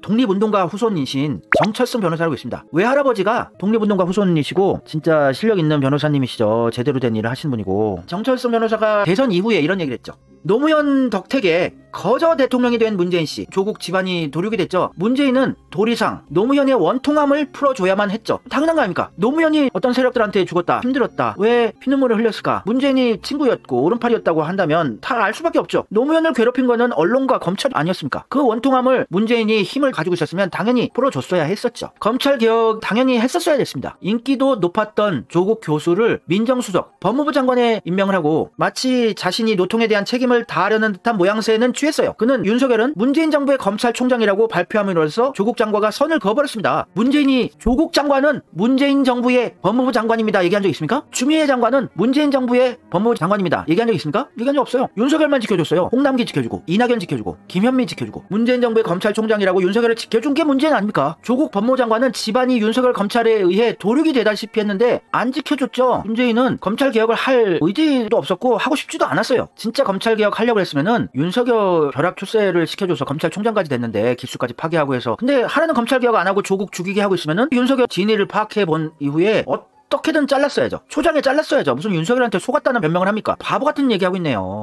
독립운동가 후손이신 정철승 변호사라고 있습니다. 외할아버지가 독립운동가 후손이시고 진짜 실력 있는 변호사님이시죠. 제대로 된 일을 하신 분이고, 정철승 변호사가 대선 이후에 이런 얘기를 했죠. 노무현 덕택에 거저 대통령이 된 문재인씨, 조국 집안이 도륙이 됐죠. 문재인은 도리상 노무현의 원통함을 풀어줘야만 했죠. 당연한 거 아닙니까? 노무현이 어떤 세력들한테 죽었다, 힘들었다, 왜 피눈물을 흘렸을까? 문재인이 친구였고 오른팔이었다고 한다면 다 알 수밖에 없죠. 노무현을 괴롭힌 거는 언론과 검찰이 아니었습니까? 그 원통함을 문재인이 힘을 가지고 있었으면 당연히 풀어줬어야 했었죠. 검찰개혁 당연히 했었어야 됐습니다. 인기도 높았던 조국 교수를 민정수석, 법무부 장관에 임명을 하고 마치 자신이 노통에 대한 책임을 다하려는 듯한 모양새는 취했어요. 그는 윤석열은 문재인 정부의 검찰총장이라고 발표함으로써 조국 장관과 선을 그어버렸습니다. 문재인이 조국 장관은 문재인 정부의 법무부 장관입니다 얘기한 적 있습니까? 추미애 장관은 문재인 정부의 법무부 장관입니다 얘기한 적 있습니까? 얘기한 적 없어요. 윤석열만 지켜줬어요. 홍남기 지켜주고, 이낙연 지켜주고, 김현미 지켜주고, 문재인 정부의 검찰총장이라고 윤석열을 지켜준 게 문재인 아닙니까? 조국 법무부 장관은 집안이 윤석열 검찰에 의해 도륙이 되다시피 했는데 안 지켜줬죠. 문재인은 검찰개혁을 할 의지도 없었고 하고 싶지도 않았어요. 진짜 검찰개혁 하려고 했으면은 윤석열 벼락 출세를 시켜줘서 검찰총장까지 됐는데, 기수까지 파괴하고 해서. 근데 하나는 검찰개혁 안 하고 조국 죽이게 하고 있으면은 윤석열 진위를 파악해 본 이후에 어떻게든 잘랐어야죠. 초장에 잘랐어야죠. 무슨 윤석열한테 속았다는 변명을 합니까? 바보 같은 얘기하고 있네요.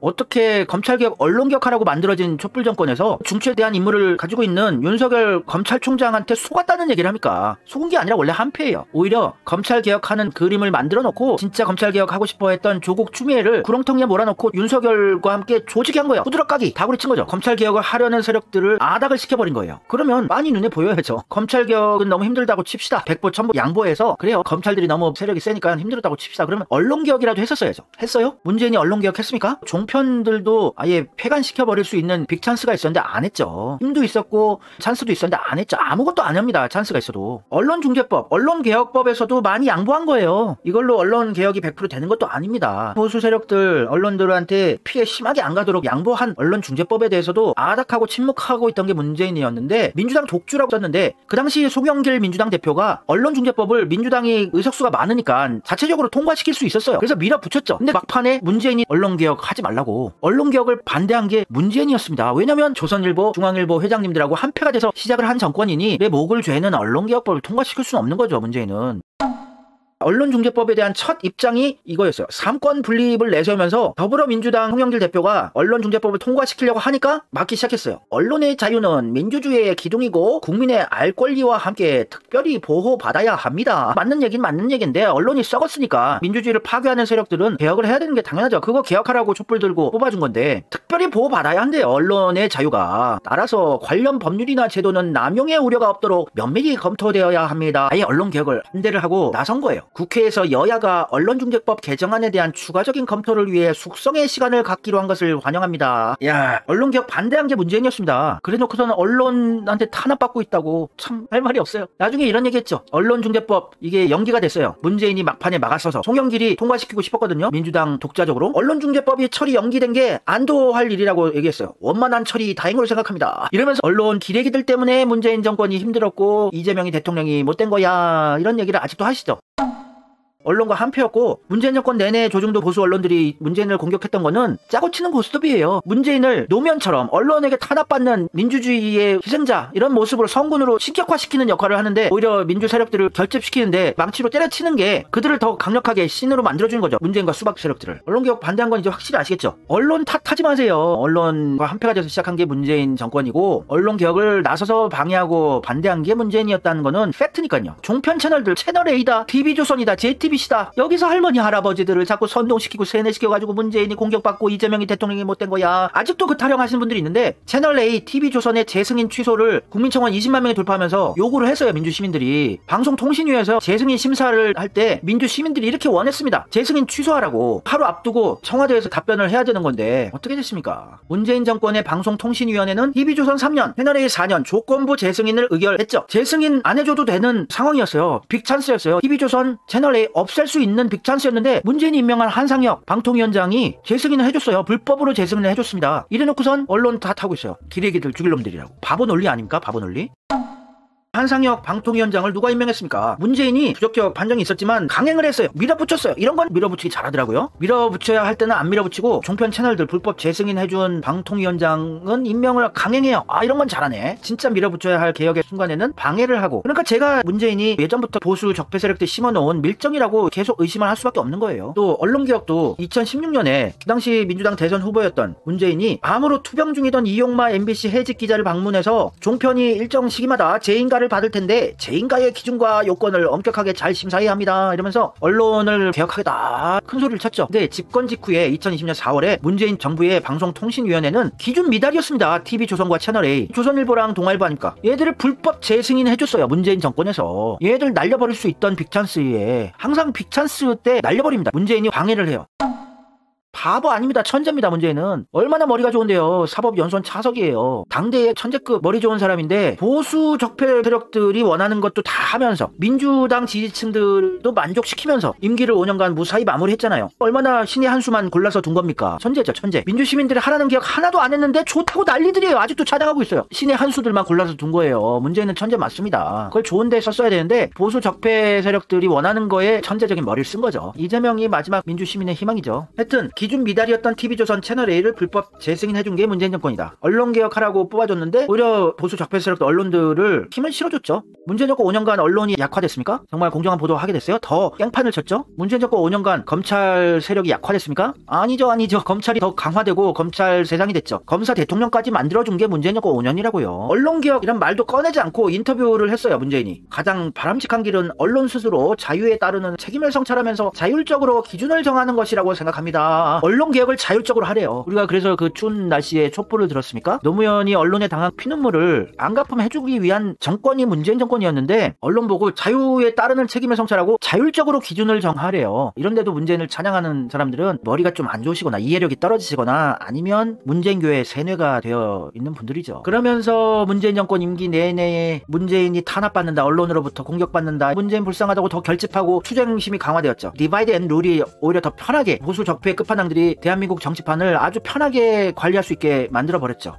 어떻게 검찰개혁, 언론개혁하라고 만들어진 촛불 정권에서 중추에 대한 임무를 가지고 있는 윤석열 검찰총장한테 속았다는 얘기를 합니까? 속은 게 아니라 원래 한패예요. 오히려 검찰개혁하는 그림을 만들어 놓고 진짜 검찰개혁하고 싶어 했던 조국 추미애를 구렁텅이에 몰아넣고 윤석열과 함께 조직이 한 거예요. 후드럭까기 다구리 친 거죠. 검찰개혁을 하려는 세력들을 아닥을 시켜버린 거예요. 그러면 많이 눈에 보여야죠. 검찰개혁은 너무 힘들다고 칩시다. 백보 천보 양보해서, 그래요, 검찰들이 너무 세력이 세니까 힘들었다고 칩시다. 그러면 언론개혁이라도 했었어야죠. 했어요? 문재인이 언론개혁 했습니까? 편들도 아예 폐간시켜버릴 수 있는 빅찬스가 있었는데 안 했죠. 힘도 있었고 찬스도 있었는데 안 했죠. 아무것도 안 합니다. 찬스가 있어도. 언론중재법, 언론개혁법에서도 많이 양보한 거예요. 이걸로 언론개혁이 100% 되는 것도 아닙니다. 보수 세력들, 언론들한테 피해 심하게 안 가도록 양보한 언론중재법에 대해서도 아닥하고 침묵하고 있던 게 문재인이었는데, 민주당 독주라고 썼는데, 그 당시 송영길 민주당 대표가 언론중재법을 민주당이 의석수가 많으니까 자체적으로 통과시킬 수 있었어요. 그래서 밀어붙였죠. 근데 막판에 문재인이 언론개혁 하지 말라고 언론개혁을 반대한 게 문재인이었습니다. 왜냐면 조선일보, 중앙일보 회장님들하고 한패가 돼서 시작을 한 정권이니 내 목을 죄는 언론개혁법을 통과시킬 수는 없는 거죠, 문재인은. 언론중재법에 대한 첫 입장이 이거였어요. 3권 분립을 내세우면서 더불어민주당 송영길 대표가 언론중재법을 통과시키려고 하니까 막기 시작했어요. 언론의 자유는 민주주의의 기둥이고 국민의 알 권리와 함께 특별히 보호받아야 합니다. 맞는 얘긴 맞는 얘긴데, 언론이 썩었으니까 민주주의를 파괴하는 세력들은 개혁을 해야 되는 게 당연하죠. 그거 개혁하라고 촛불 들고 뽑아준 건데 특별히 보호받아야 한대요. 언론의 자유가. 따라서 관련 법률이나 제도는 남용의 우려가 없도록 면밀히 검토되어야 합니다. 아예 언론개혁을 반대를 하고 나선 거예요. 국회에서 여야가 언론중재법 개정안에 대한 추가적인 검토를 위해 숙성의 시간을 갖기로 한 것을 환영합니다. 야, 언론개혁 반대한 게 문재인이었습니다. 그래놓고서는 언론한테 탄압받고 있다고 참 할 말이 없어요. 나중에 이런 얘기했죠. 언론중재법 이게 연기가 됐어요. 문재인이 막판에 막아서서. 송영길이 통과시키고 싶었거든요. 민주당 독자적으로. 언론중재법이 처리 연기된 게 안도할 일이라고 얘기했어요. 원만한 처리 다행으로 생각합니다. 이러면서 언론 기레기들 때문에 문재인 정권이 힘들었고 이재명이 대통령이 못된 거야, 이런 얘기를 아직도 하시죠. 언론과 한패였고, 문재인 정권 내내 조중도 보수 언론들이 문재인을 공격했던 거는 짜고 치는 고스톱이에요. 문재인을 노면처럼 언론에게 탄압받는 민주주의의 희생자, 이런 모습으로 성군으로 신격화시키는 역할을 하는데, 오히려 민주 세력들을 결집시키는데 망치로 때려치는 게 그들을 더 강력하게 신으로 만들어주는 거죠. 문재인과 수박 세력들을. 언론개혁 반대한 건 이제 확실히 아시겠죠. 언론 탓하지 마세요. 언론과 한패가 돼서 시작한 게 문재인 정권이고, 언론개혁을 나서서 방해하고 반대한 게 문재인이었다는 거는 팩트니까요. 종편 채널들, 채널A다, TV조선이다, JTBC다, 여기서 할머니 할아버지들을 자꾸 선동시키고 세뇌시켜가지고 문재인이 공격받고 이재명이 대통령이 못된 거야. 아직도 그 타령하시는 분들이 있는데, 채널A, TV조선의 재승인 취소를 국민청원 20만 명이 돌파하면서 요구를 했어요. 민주시민들이. 방송통신위에서 재승인 심사를 할 때 민주시민들이 이렇게 원했습니다. 재승인 취소하라고. 하루 앞두고 청와대에서 답변을 해야 되는 건데 어떻게 됐습니까? 문재인 정권의 방송통신위원회는 TV조선 3년, 채널A 4년 조건부 재승인을 의결했죠. 재승인 안 해줘도 되는 상황이었어요. 빅찬스였어요. TV조선, 채널A 없앨 수 있는 빅찬스였는데 문재인이 임명한 한상혁 방통위원장이 재승인을 해줬어요. 불법으로 재승인을 해줬습니다. 이래놓고선 언론 탓하고 있어요. 기레기들 죽일 놈들이라고. 바보 논리 아닙니까? 바보 논리? 한상혁 방통위원장을 누가 임명했습니까? 문재인이 부적격 판정이 있었지만 강행을 했어요. 밀어붙였어요. 이런 건 밀어붙이기 잘하더라고요. 밀어붙여야 할 때는 안 밀어붙이고 종편 채널들 불법 재승인해준 방통위원장은 임명을 강행해요. 이런 건 잘하네. 진짜 밀어붙여야 할 개혁의 순간에는 방해를 하고. 그러니까 제가 문재인이 예전부터 보수 적폐 세력들 심어놓은 밀정이라고 계속 의심을 할 수밖에 없는 거예요. 또 언론개혁도 2016년에 그 당시 민주당 대선 후보였던 문재인이 암으로 투병 중이던 이용마 MBC 해직 기자를 방문해서 종편이 일정 시기마다 재인가를 받을 텐데 재인가의 기준과 요건을 엄격하게 잘 심사해야 합니다. 이러면서 언론을 개혁하겠다 큰 소리를 쳤죠. 근데 집권 직후에 2020년 4월에 문재인 정부의 방송통신위원회는 기준 미달이었습니다. TV조선과 채널A, 조선일보랑 동아일보 아닙니까? 얘들을 불법 재승인 해줬어요. 문재인 정권에서. 얘들 날려버릴 수 있던 빅찬스에 항상 빅찬스 때 날려버립니다. 문재인이 방해를 해요. 바보 아닙니다. 천재입니다. 문재인은. 얼마나 머리가 좋은데요. 사법연수원 차석이에요. 당대의 천재급 머리 좋은 사람인데 보수 적폐 세력들이 원하는 것도 다 하면서 민주당 지지층들도 만족시키면서 임기를 5년간 무사히 마무리했잖아요. 얼마나 신의 한 수만 골라서 둔 겁니까? 천재죠. 천재. 민주시민들이 하라는 개혁 하나도 안 했는데 좋다고 난리들이에요. 아직도 자랑하고 있어요. 신의 한 수들만 골라서 둔 거예요. 문재인은 천재 맞습니다. 그걸 좋은 데 썼어야 되는데 보수 적폐 세력들이 원하는 거에 천재적인 머리를 쓴 거죠. 이재명이 마지막 민주시민의 희망이죠. 하여튼 기준 미달이었던 TV조선 채널A를 불법 재승인해준 게 문재인 정권이다. 언론개혁하라고 뽑아줬는데 오히려 보수 적폐 세력 언론들을 힘을 실어줬죠. 문재인 정권 5년간 언론이 약화됐습니까? 정말 공정한 보도하게 됐어요? 더 깽판을 쳤죠? 문재인 정권 5년간 검찰 세력이 약화됐습니까? 아니죠. 검찰이 더 강화되고 검찰 세상이 됐죠. 검사 대통령까지 만들어준 게 문재인 정권 5년이라고요. 언론개혁이란 말도 꺼내지 않고 인터뷰를 했어요. 문재인이. 가장 바람직한 길은 언론 스스로 자유에 따르는 책임을 성찰하면서 자율적으로 기준을 정하는 것이라고 생각합니다. 언론개혁을 자율적으로 하래요. 우리가 그래서 그 추운 날씨에 촛불을 들었습니까? 노무현이 언론에 당한 피눈물을 안갚음해주기 위한 정권이 문재인 정권이었는데 언론 보고 자유에 따르는 책임을 성찰하고 자율적으로 기준을 정하래요. 이런데도 문재인을 찬양하는 사람들은 머리가 좀 안 좋으시거나 이해력이 떨어지시거나 아니면 문재인교회 세뇌가 되어 있는 분들이죠. 그러면서 문재인 정권 임기 내내 문재인이 탄압받는다, 언론으로부터 공격받는다, 문재인 불쌍하다고 더 결집하고 투쟁심이 강화되었죠. 디바이드 앤 룰이 오히려 더 편하게 보수 적폐 끝판왕들이 대한민국 정치판을 아주 편하게 관리할 수 있게 만들어버렸죠.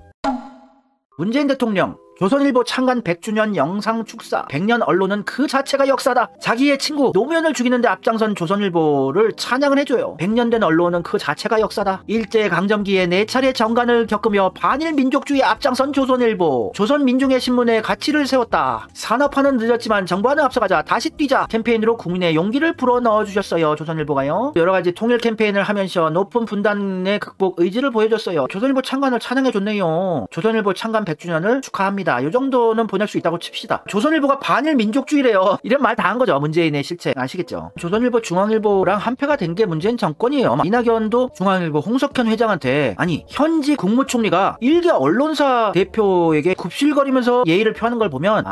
문재인 대통령 조선일보 창간 100주년 영상 축사. 100년 언론은 그 자체가 역사다. 자기의 친구 노무현을 죽이는데 앞장선 조선일보를 찬양을 해줘요. 100년 된 언론은 그 자체가 역사다. 일제강점기에 4차례 정간을 겪으며 반일 민족주의에 앞장선 조선일보. 조선민중의 신문에 가치를 세웠다. 산업화는 늦었지만 정부와는 앞서가자. 다시 뛰자. 캠페인으로 국민의 용기를 불어넣어주셨어요. 조선일보가요. 여러가지 통일 캠페인을 하면서 높은 분단의 극복 의지를 보여줬어요. 조선일보 창간을 찬양해줬네요. 조선일보 창간 100주년을 축하합니다. 이 정도는 보낼 수 있다고 칩시다. 조선일보가 반일 민족주의래요. 이런 말 다 한 거죠. 문재인의 실체 아시겠죠? 조선일보 중앙일보랑 한패가 된 게 문재인 정권이에요. 이낙연도 중앙일보 홍석현 회장한테 아니 현지 국무총리가 일개 언론사 대표에게 굽실거리면서 예의를 표하는 걸 보면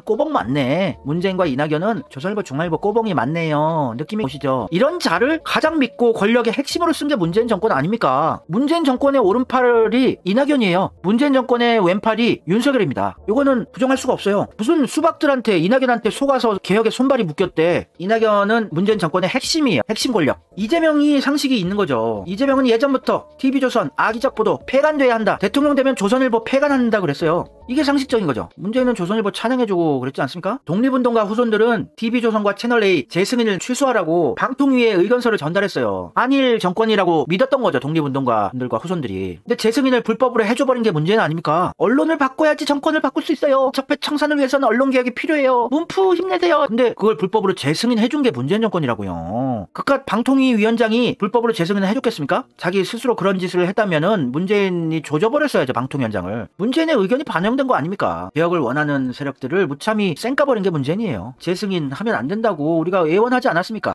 꼬봉 맞네. 문재인과 이낙연은 조선일보 중앙일보 꼬봉이 맞네요. 느낌이 오시죠? 이런 자를 가장 믿고 권력의 핵심으로 쓴 게 문재인 정권 아닙니까? 문재인 정권의 오른팔이 이낙연이에요. 문재인 정권의 왼팔이 윤석열입니다. 이거는 부정할 수가 없어요. 무슨 수박들한테 이낙연한테 속아서 개혁의 손발이 묶였대. 이낙연은 문재인 정권의 핵심이에요. 핵심 권력. 이재명이 상식이 있는 거죠. 이재명은 예전부터 TV조선 악의적 보도 폐간돼야 한다. 대통령 되면 조선일보 폐간한다 그랬어요. 이게 상식적인 거죠. 문재인은 조선일보 찬양해주고 그랬지 않습니까? 독립운동가 후손들은 TV조선과 채널A 재승인을 취소하라고 방통위에 의견서를 전달했어요. 한일 정권이라고 믿었던 거죠. 독립운동가들과 후손들이. 근데 재승인을 불법으로 해줘버린 게 문제는 아닙니까? 언론을 바꿔야지 정권을 바꿀 수 있어요. 적폐 청산을 위해서는 언론개혁이 필요해요. 문프 힘내세요. 근데 그걸 불법으로 재승인 해준 게 문재인 정권이라고요. 그깟 방통위 위원장이 불법으로 재승인을 해줬겠습니까? 자기 스스로 그런 짓을 했다면은 문재인이 조져버렸어야죠. 방통위원장을. 문재인의 의견이 반영된 거 아닙니까? 개혁을 원하는 세력들을 무참히 쌩까버린 게 문재인이에요. 재승인 하면 안 된다고 우리가 예언하지 않았습니까?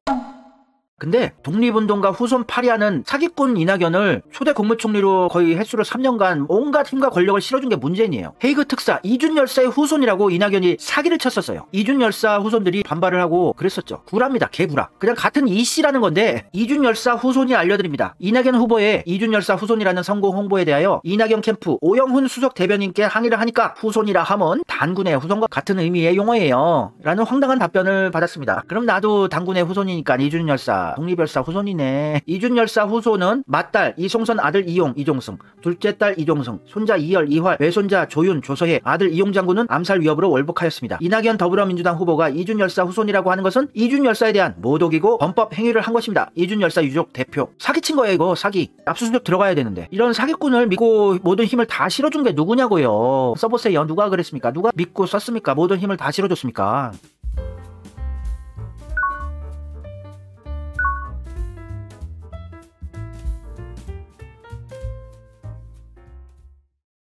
근데 독립운동가 후손 파리하는 사기꾼 이낙연을 초대 국무총리로 거의 횟수로 3년간 온갖 힘과 권력을 실어준 게 문재인이에요. 헤이그 특사 이준 열사의 후손이라고 이낙연이 사기를 쳤었어요. 이준 열사 후손들이 반발을 하고 그랬었죠. 구라입니다. 개구라. 그냥 같은 이씨라는 건데 이준 열사 후손이 알려드립니다. 이낙연 후보의 이준 열사 후손이라는 성공 홍보에 대하여 이낙연 캠프 오영훈 수석 대변인께 항의를 하니까 후손이라 함은 단군의 후손과 같은 의미의 용어예요. 라는 황당한 답변을 받았습니다. 그럼 나도 단군의 후손이니까 이준 열사 열사, 독립열사 후손이네. 이준 열사 후손은 맏딸 이송선, 아들 이용, 이종승, 둘째 딸 이종승, 손자 이열, 이활, 외손자 조윤, 조서해, 아들 이용 장군은 암살 위협으로 월북하였습니다. 이낙연 더불어민주당 후보가 이준 열사 후손이라고 하는 것은 이준 열사에 대한 모독이고 범법 행위를 한 것입니다. 이준 열사 유족 대표. 사기친 거예요, 이거. 사기. 압수수색 들어가야 되는데. 이런 사기꾼을 믿고 모든 힘을 다 실어준 게 누구냐고요. 써보세요. 누가 그랬습니까? 누가 믿고 썼습니까? 모든 힘을 다 실어줬습니까?